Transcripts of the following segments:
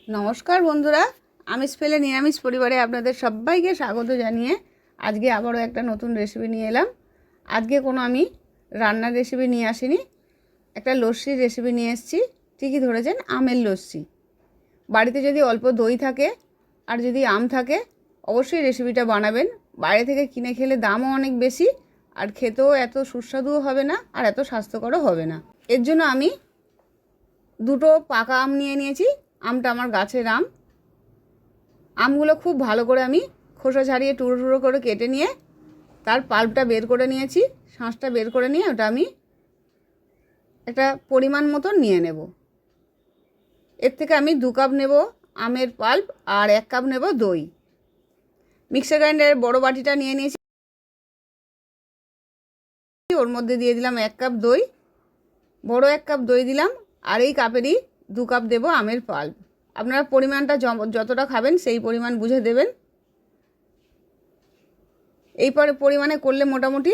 নমস্কার বন্ধুরা, আমিষ পেলে নিরামিষ পরিবারে আপনাদের সবাইকে স্বাগত জানিয়ে আজকে আবারও একটা নতুন রেসিপি নিয়ে এলাম। আজকে কোনো আমি রান্নার রেসিপি নিয়ে আসিনি, একটা লস্যির রেসিপি নিয়ে এসেছি। ঠিকই ধরেছেন, আমের লস্যি। বাড়িতে যদি অল্প দই থাকে আর যদি আম থাকে অবশ্যই রেসিপিটা বানাবেন। বাইরে থেকে কিনে খেলে দামও অনেক বেশি আর খেতেও এত সুস্বাদুও হবে না আর এত স্বাস্থ্যকরও হবে না। এর জন্য আমি দুটো পাকা আম নিয়ে নিয়েছি। আমটা আমার গাছের আম। আমগুলো খুব ভালো করে আমি খোসা ছাড়িয়ে টুকরো টুকরো করে কেটে নিয়ে তার পাল্পটা বের করে নিয়েছি, শাঁসটা বের করে নিয়ে ওটা আমি একটা পরিমাণ মতন নিয়ে নেব। এর থেকে আমি 2 কাপ নেব আমের পাল্প আর 1 কাপ নেব দই। মিক্সার গ্রাইন্ডারের বড় বাটিটা নিয়ে নিয়েছি, ওর মধ্যে দিয়ে দিলাম 1 কাপ দই, বড় 1 কাপ দই দিলাম। আর এই কাপেরই 2 কাপ দেব আমের পাল্প। আপনারা পরিমাণটা যতটা খাবেন সেই পরিমাণ বুঝে দেবেন। এই পরিমাণে করলে মোটামুটি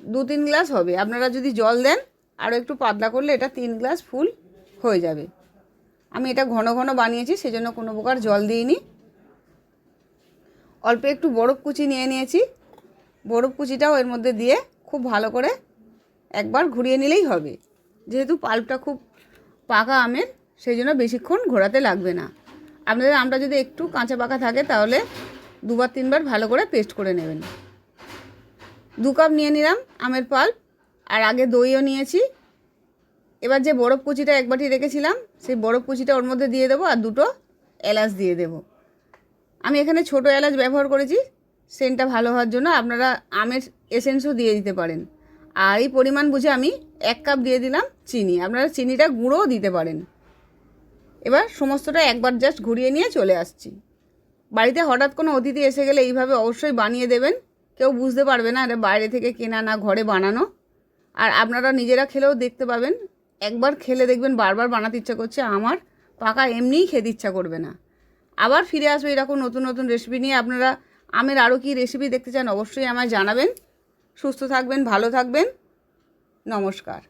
2-3 গ্লাস হবে। আপনারা যদি জল দেন আরও একটু পাতলা করলে এটা 3 গ্লাস ফুল হয়ে যাবে। আমি এটা ঘন ঘন বানিয়েছি, সেজন্য কোনো প্রকার জল দিইনি। অল্প একটু বরফ কুচি নিয়ে নিয়েছি, বরফ কুচিটাও এর মধ্যে দিয়ে খুব ভালো করে একবার ঘুরিয়ে নিলেই হবে। যেহেতু পাল্পটা খুব পাকা আমের, সেই জন্য বেশিক্ষণ ঘোরাতে লাগবে না। আপনাদের আমটা যদি একটু কাঁচা পাকা থাকে তাহলে 2-3 বার ভালো করে পেস্ট করে নেবেন। 2 কাপ নিয়ে নিলাম আমের পাল্প আর আগে দইও নিয়েছি। এবার যে বরফ কুচিটা এক বাটি রেখেছিলাম সেই বরফ কুচিটা ওর মধ্যে দিয়ে দেবো আর 2টো এলাচ দিয়ে দেব। আমি এখানে ছোট এলাচ ব্যবহার করেছি সেন্টটা ভালো হওয়ার জন্য। আপনারা আমের এসেন্সও দিয়ে দিতে পারেন। আর এই পরিমাণ বুঝে আমি 1 কাপ দিয়ে দিলাম চিনি। আপনারা চিনিটা গুঁড়োও দিতে পারেন। এবার সমস্তটা একবার জাস্ট ঘুরিয়ে নিয়ে চলে আসছি। বাড়িতে হঠাৎ কোনো অতিথি এসে গেলে এইভাবে অবশ্যই বানিয়ে দেবেন। কেউ বুঝতে পারবে না এটা বাইরে থেকে কেনা না ঘরে বানানো। আর আপনারা নিজেরা খেলেও দেখতে পাবেন, একবার খেলে দেখবেন বারবার বানাতে ইচ্ছা করছে। আমার পাকা এমনিই খেতে ইচ্ছা করবে না। আবার ফিরে আসবে এরকম নতুন নতুন রেসিপি নিয়ে। আপনারা আমের আরও কি রেসিপি দেখতে চান অবশ্যই আমায় জানাবেন। সুস্থ থাকবেন, ভালো থাকবেন। নমস্কার।